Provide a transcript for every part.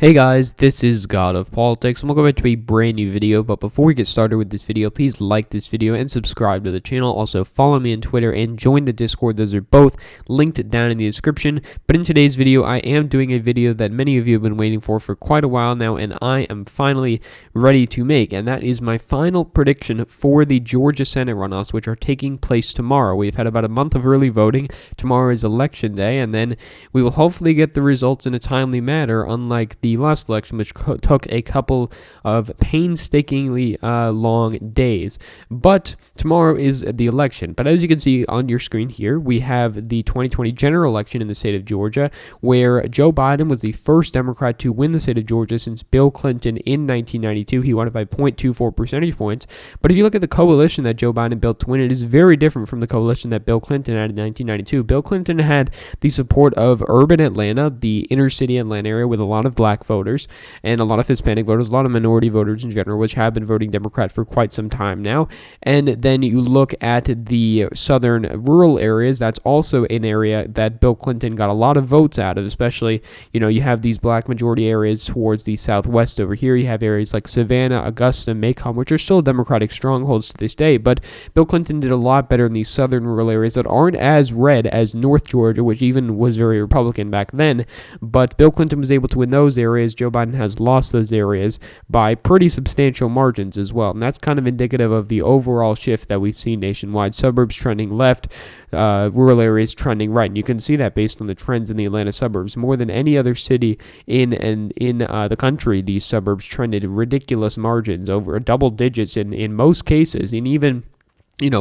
Hey guys, this is God of Politics, and welcome back to a brand new video. But before we get started with this video, please like this video and subscribe to the channel. Also follow me on Twitter and join the Discord. Those are both linked down in the description. But in today's video, I am doing a video that many of you have been waiting for quite a while now, and I am finally ready to make, and that is my final prediction for the Georgia Senate runoffs, which are taking place tomorrow. We've had about a month of early voting. Tomorrow is election day, and then we will hopefully get the results in a timely manner, unlike the last election, which took a couple of painstakingly long days. But tomorrow is the election. But as you can see on your screen here, we have the 2020 general election in the state of Georgia, where Joe Biden was the first Democrat to win the state of Georgia since Bill Clinton in 1992. He won it by 0.24 percentage points. But if you look at the coalition that Joe Biden built to win, it is very different from the coalition that Bill Clinton had in 1992. Bill Clinton had the support of urban Atlanta, the inner city Atlanta area, with a lot of black voters and a lot of Hispanic voters, a lot of minority voters in general, which have been voting Democrat for quite some time now. And then you look at the southern rural areas. That's also an area that Bill Clinton got a lot of votes out of, especially, you have these black majority areas towards the southwest over here. You have areas like Savannah, Augusta, Macomb, which are still Democratic strongholds to this day. But Bill Clinton did a lot better in these southern rural areas that aren't as red as North Georgia, which even was very Republican back then. But Bill Clinton was able to win those areas. Joe Biden has lost those areas by pretty substantial margins as well. And that's kind of indicative of the overall shift that we've seen nationwide. Suburbs trending left, rural areas trending right. And you can see that based on the trends in the Atlanta suburbs. More than any other city in the country, these suburbs trended ridiculous margins, over double digits in most cases. And even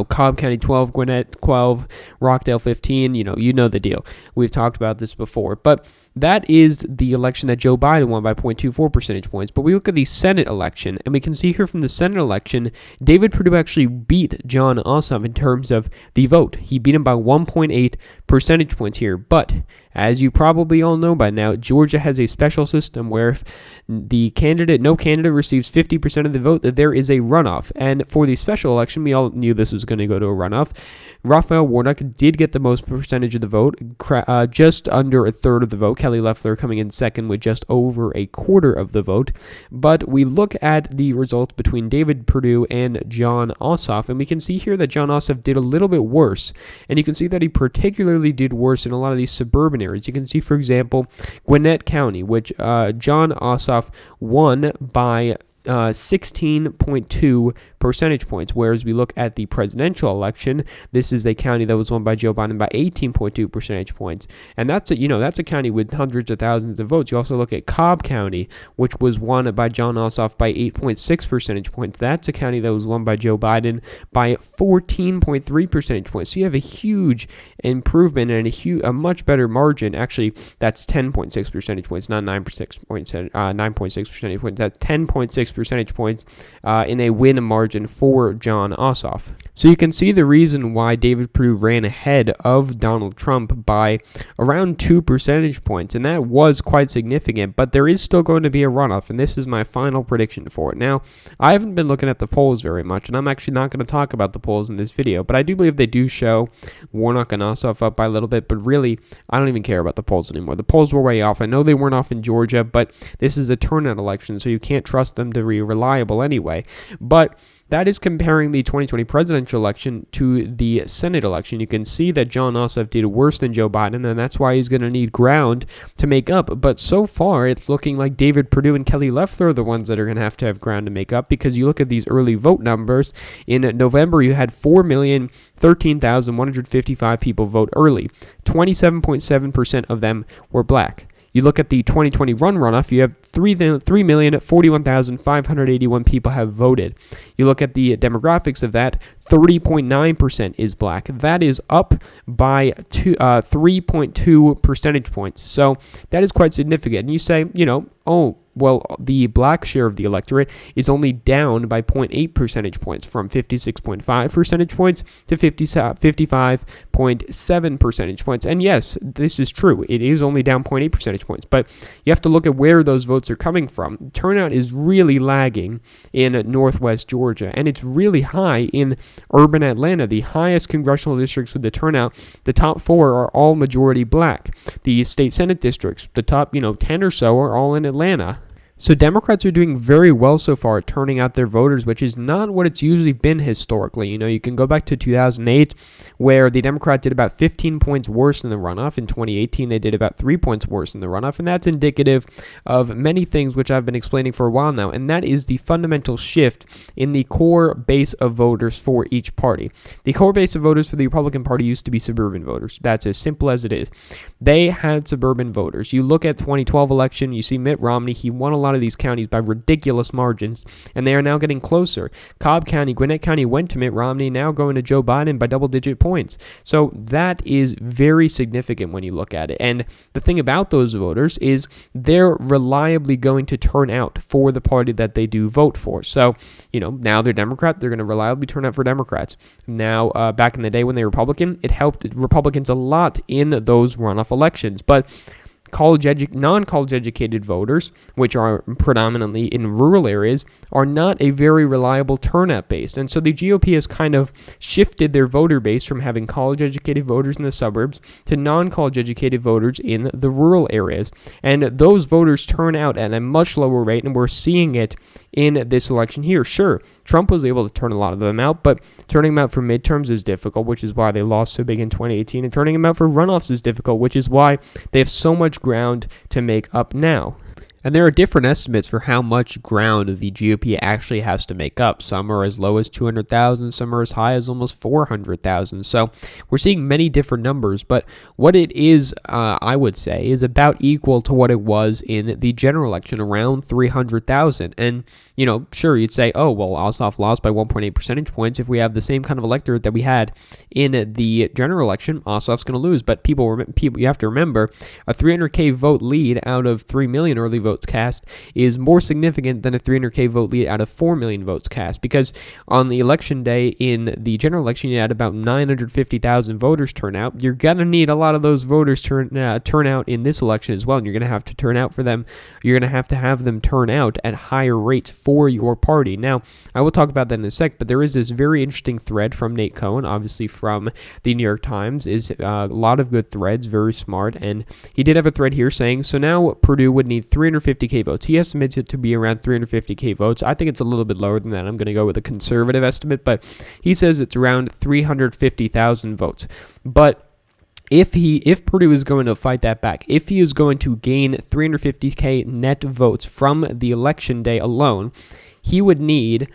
Cobb County 12, Gwinnett 12, Rockdale 15, you know the deal. We've talked about this before. But that is the election that Joe Biden won by 0.24 percentage points. But we look at the Senate election, and we can see here from the Senate election, David Perdue actually beat Jon Ossoff in terms of the vote. He beat him by 1.8 percentage points here. But as you probably all know by now, Georgia has a special system where if no candidate receives 50% of the vote, there is a runoff. And for the special election, we all knew this was going to go to a runoff. Raphael Warnock did get the most percentage of the vote, just under a third of the vote. Kelly Loeffler coming in second with just over a quarter of the vote. But we look at the results between David Perdue and Jon Ossoff, and we can see here that Jon Ossoff did a little bit worse. And you can see that he particularly did worse in a lot of these suburban areas. You can see, for example, Gwinnett County, which Jon Ossoff won by 16.2 percentage points, whereas we look at the presidential election, this is a county that was won by Joe Biden by 18.2 percentage points, and that's a county with hundreds of thousands of votes. You also look at Cobb County, which was won by Jon Ossoff by 8.6 percentage points. That's a county that was won by Joe Biden by 14.3 percentage points. So you have a huge improvement and a much better margin. Actually, that's 10.6 percentage points, not 9.6 points. 9.6 percentage points. That's 10.6 percentage points in a win margin for Jon Ossoff. So you can see the reason why David Perdue ran ahead of Donald Trump by around 2 percentage points, and that was quite significant, but there is still going to be a runoff, and this is my final prediction for it. Now, I haven't been looking at the polls very much, and I'm actually not going to talk about the polls in this video, but I do believe they do show Warnock and Ossoff up by a little bit, but really, I don't even care about the polls anymore. The polls were way off. I know they weren't off in Georgia, but this is a turnout election, so you can't trust them to be reliable anyway. But that is comparing the 2020 presidential election to the Senate election. You can see that Jon Ossoff did worse than Joe Biden, and that's why he's going to need ground to make up. But so far, it's looking like David Perdue and Kelly Loeffler are the ones that are going to have ground to make up, because you look at these early vote numbers. In November, you had 4,013,155 people vote early. 27.7% of them were black. You look at the 2020 runoff, you have 3,041,581 people have voted. You look at the demographics of that, 30.9% is black. That is up by 3.2 percentage points. So that is quite significant. And you say, well, the black share of the electorate is only down by 0.8 percentage points, from 56.5 percentage points to 55.7 percentage points. And yes, this is true. It is only down 0.8 percentage points, but you have to look at where those votes are coming from. Turnout is really lagging in Northwest Georgia, and it's really high in urban Atlanta. The highest congressional districts with the turnout, the top 4 are all majority black. The state Senate districts, the top 10 or so, are all in Atlanta. So Democrats are doing very well so far at turning out their voters, which is not what it's usually been historically. You can go back to 2008, where the Democrat did about 15 points worse in the runoff. In 2018, they did about 3 points worse in the runoff, and that's indicative of many things which I've been explaining for a while now, and that is the fundamental shift in the core base of voters for each party. The core base of voters for the Republican Party used to be suburban voters. That's as simple as it is. They had suburban voters. You look at 2012 election, you see Mitt Romney, he won a lot of these counties by ridiculous margins, and they are now getting closer. Cobb County, Gwinnett County went to Mitt Romney, now going to Joe Biden by double-digit points. So that is very significant when you look at it. And the thing about those voters is they're reliably going to turn out for the party that they do vote for. So, now they're Democrat, they're going to reliably turn out for Democrats. Now, back in the day when they were Republican, it helped Republicans a lot in those runoff elections. But non-college educated voters, which are predominantly in rural areas, are not a very reliable turnout base. And so the GOP has kind of shifted their voter base from having college educated voters in the suburbs to non-college educated voters in the rural areas. And those voters turn out at a much lower rate, and we're seeing it in this election here. Sure, Trump was able to turn a lot of them out, but turning them out for midterms is difficult, which is why they lost so big in 2018, and turning them out for runoffs is difficult, which is why they have so much ground to make up now. And there are different estimates for how much ground the GOP actually has to make up. Some are as low as 200,000, some are as high as almost 400,000. So we're seeing many different numbers, but what it is, I would say, is about equal to what it was in the general election, around 300,000. And, sure, you'd say, oh, well, Ossoff lost by 1.8 percentage points. If we have the same kind of electorate that we had in the general election, Ossoff's going to lose. But people, you have to remember, a 300K vote lead out of 3 million early votes cast is more significant than a 300K vote lead out of 4 million votes cast, because on the election day in the general election, you had about 950,000 voters turn out. You're going to need a lot of those voters turn out in this election as well, and you're going to have to turn out for them. You're going to have them turn out at higher rates for your party. Now, I will talk about that in a sec, but there is this very interesting thread from Nate Cohn, obviously from the New York Times, is a lot of good threads, very smart, and he did have a thread here saying, so now Purdue would need 350K votes. He estimates it to be around 350K votes. I think it's a little bit lower than that. I'm going to go with a conservative estimate, but he says it's around 350,000 votes. But if Purdue is going to fight that back, if he is going to gain 350K net votes from the election day alone, he would need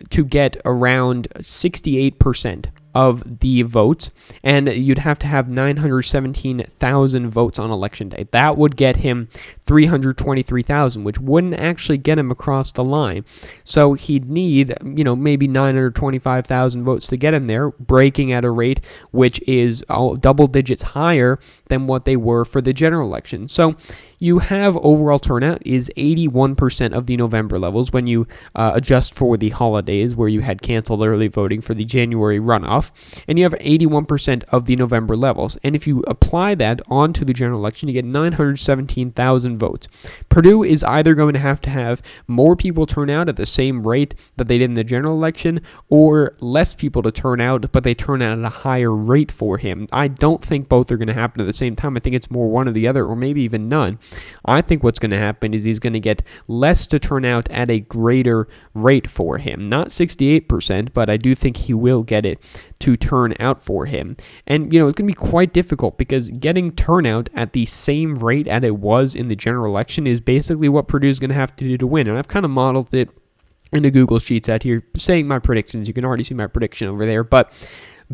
to get around 68% of the votes, and you'd have to have 917,000 votes on election day. That would get him 323,000, which wouldn't actually get him across the line. So he'd need, maybe 925,000 votes to get him there, breaking at a rate which is double digits higher than what they were for the general election. So you have overall turnout is 81% of the November levels when you adjust for the holidays where you had canceled early voting for the January runoff, and you have 81% of the November levels. And if you apply that onto the general election, you get 917,000 votes. Purdue is either going to have more people turn out at the same rate that they did in the general election, or less people to turn out, but they turn out at a higher rate for him. I don't think both are going to happen at the same time. I think it's more one or the other, or maybe even none. I think what's going to happen is he's going to get less to turn out at a greater rate for him. Not 68%, but I do think he will get it to turn out for him. And, it's going to be quite difficult because getting turnout at the same rate as it was in the general election is basically what Purdue's going to have to do to win. And I've kind of modeled it in the Google Sheets out here, saying my predictions. You can already see my prediction over there, but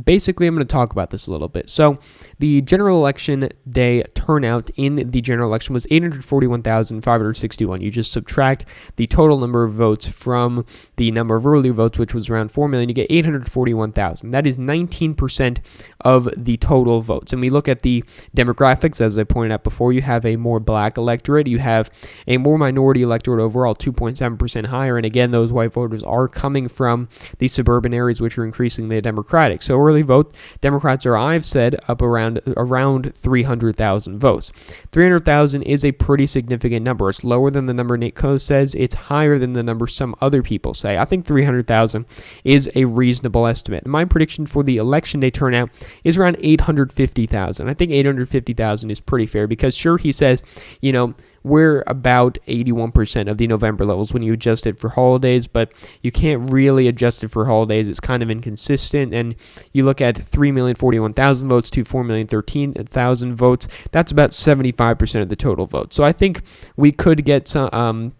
basically, I'm going to talk about this a little bit. So the general election day turnout in the general election was 841,561. You just subtract the total number of votes from the number of early votes, which was around 4 million, you get 841,000. That is 19% of the total votes. And we look at the demographics, as I pointed out before, you have a more black electorate, you have a more minority electorate overall, 2.7% higher. And again, those white voters are coming from the suburban areas, which are increasingly Democratic. So early vote, Democrats are, I've said, up around 300,000 votes. 300,000 is a pretty significant number. It's lower than the number Nate Coe says. It's higher than the number some other people say. I think 300,000 is a reasonable estimate. My prediction for the election day turnout is around 850,000. I think 850,000 is pretty fair because, sure, he says, we're about 81% of the November levels when you adjust it for holidays, but you can't really adjust it for holidays. It's kind of inconsistent, and you look at 3,041,000 votes to 4,013,000 votes. That's about 75% of the total votes. So I think we could get some,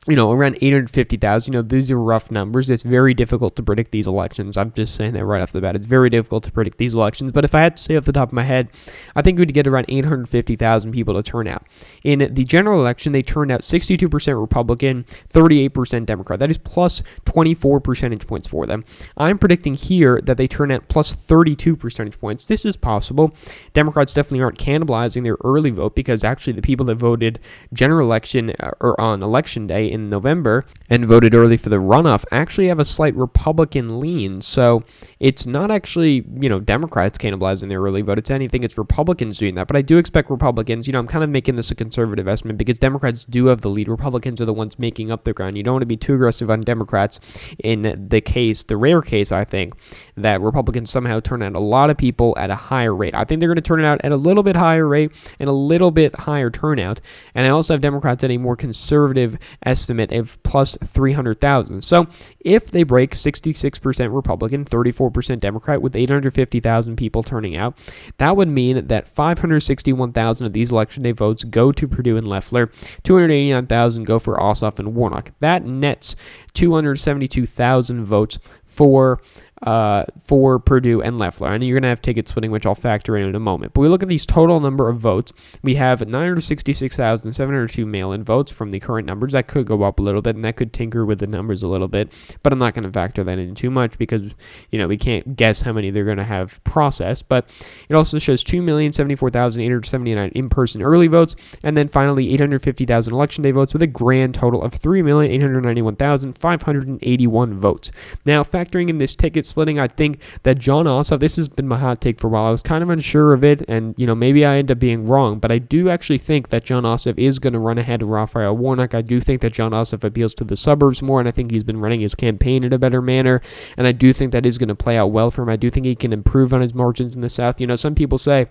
around 850,000. These are rough numbers. It's very difficult to predict these elections. I'm just saying that right off the bat. It's very difficult to predict these elections. But if I had to say off the top of my head, I think we'd get around 850,000 people to turn out. In the general election, they turned out 62% Republican, 38% Democrat. That is plus 24 percentage points for them. I'm predicting here that they turn out plus 32 percentage points. This is possible. Democrats definitely aren't cannibalizing their early vote because actually the people that voted general election or on election day in November and voted early for the runoff actually have a slight Republican lean. So it's not actually, Democrats cannibalizing their early vote. It's anything, it's Republicans doing that. But I do expect Republicans, I'm kind of making this a conservative estimate because Democrats do have the lead. Republicans are the ones making up the ground. You don't want to be too aggressive on Democrats in the rare case, I think, that Republicans somehow turn out a lot of people at a higher rate. I think they're going to turn it out at a little bit higher rate and a little bit higher turnout. And I also have Democrats at a more conservative estimate of plus 300,000. So if they break 66% Republican, 34% Democrat with 850,000 people turning out, that would mean that 561,000 of these election day votes go to Perdue and Loeffler, 289,000 go for Ossoff and Warnock. That nets 272,000 votes for Perdue and Loeffler. And you're going to have ticket splitting, which I'll factor in a moment. But we look at these total number of votes. We have 966,702 mail-in votes from the current numbers. That could go up a little bit, and that could tinker with the numbers a little bit. But I'm not going to factor that in too much because, we can't guess how many they're going to have processed. But it also shows 2,074,879 in-person early votes. And then finally, 850,000 election day votes with a grand total of 3,891,581 votes. Now, factoring in this ticket splitting, I think that Jon Ossoff, this has been my hot take for a while. I was kind of unsure of it, and maybe I end up being wrong, but I do actually think that Jon Ossoff is going to run ahead of Raphael Warnock. I do think that Jon Ossoff appeals to the suburbs more, and I think he's been running his campaign in a better manner, and I do think that is going to play out well for him. I do think he can improve on his margins in the South. Some people say,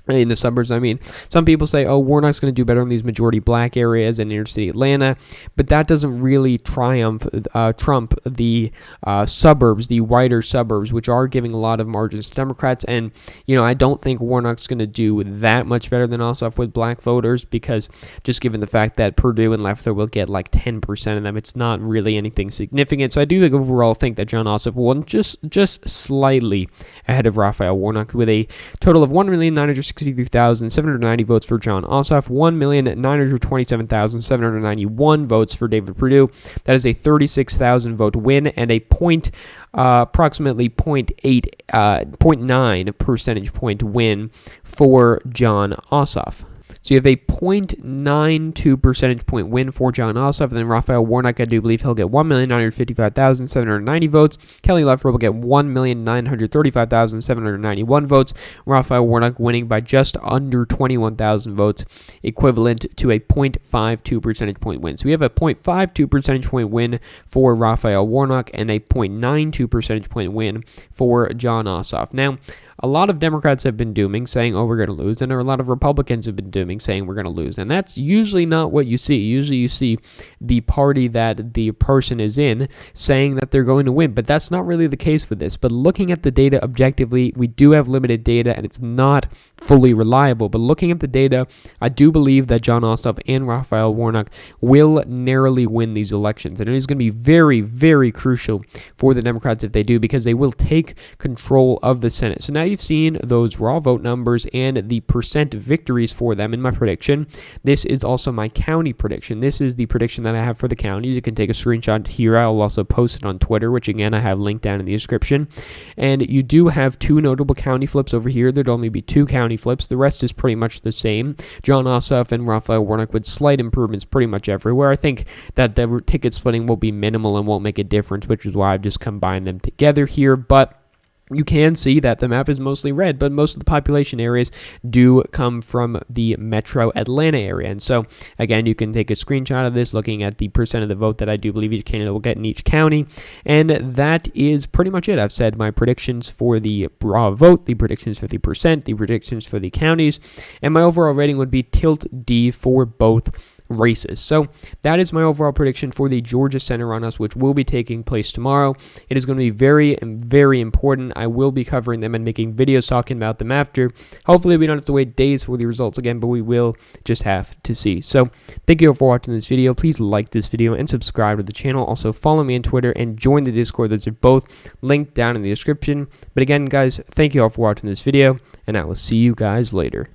in the suburbs, some people say, Warnock's going to do better in these majority black areas and inner city Atlanta, but that doesn't really trump the suburbs, the wider suburbs, which are giving a lot of margins to Democrats. And, I don't think Warnock's going to do that much better than Ossoff with black voters because just given the fact that Perdue and Loeffler will get like 10% of them, it's not really anything significant. So I do overall think that Jon Ossoff will win just slightly ahead of Raphael Warnock with a total of 1,963,790 votes for Jon Ossoff, 1,927,791 votes for David Perdue. That is a 36,000 vote win and a approximately 0.9 percentage point win for Jon Ossoff. So you have a 0.92 percentage point win for Jon Ossoff, and then Raphael Warnock, I do believe he'll get 1,955,790 votes. Kelly Loeffler will get 1,935,791 votes. Raphael Warnock winning by just under 21,000 votes, equivalent to a 0.52 percentage point win. So we have a 0.52 percentage point win for Raphael Warnock and a 0.92 percentage point win for Jon Ossoff. Now, a lot of Democrats have been dooming, saying, oh, we're going to lose, and a lot of Republicans have been dooming, saying we're going to lose. And that's usually not what you see. Usually you see the party that the person is in saying that they're going to win, but that's not really the case with this. But looking at the data objectively, we do have limited data, and it's not fully reliable. But looking at the data, I do believe that Jon Ossoff and Raphael Warnock will narrowly win these elections. And it is going to be very, very crucial for the Democrats if they do, because they will take control of the Senate. So now you've seen those raw vote numbers and the percent victories for them in my prediction. This is also my county prediction. This is the prediction that I have for the counties. You can take a screenshot here. I'll also post it on Twitter, which again I have linked down in the description. And you do have two notable county flips over here. There'd only be two county flips. The rest is pretty much the same. Jon Ossoff and Raphael Warnock with slight improvements pretty much everywhere. I think that the ticket splitting will be minimal and won't make a difference, which is why I've just combined them together here. But you can see that the map is mostly red, but most of the population areas do come from the metro Atlanta area. And so, again, you can take a screenshot of this looking at the percent of the vote that I do believe each candidate will get in each county. And that is pretty much it. I've said my predictions for the raw vote, the predictions for the percent, the predictions for the counties, and my overall rating would be tilt D for both races. So that is my overall prediction for the Georgia Senate runoffs, which will be taking place tomorrow. It is going to be very, very important. I will be covering them and making videos talking about them after. Hopefully we don't have to wait days for the results again, but we will just have to see. So thank you all for watching this video. Please like this video and subscribe to the channel. Also follow me on Twitter and join the Discord. Those are both linked down in the description. But again, guys, thank you all for watching this video, and I will see you guys later.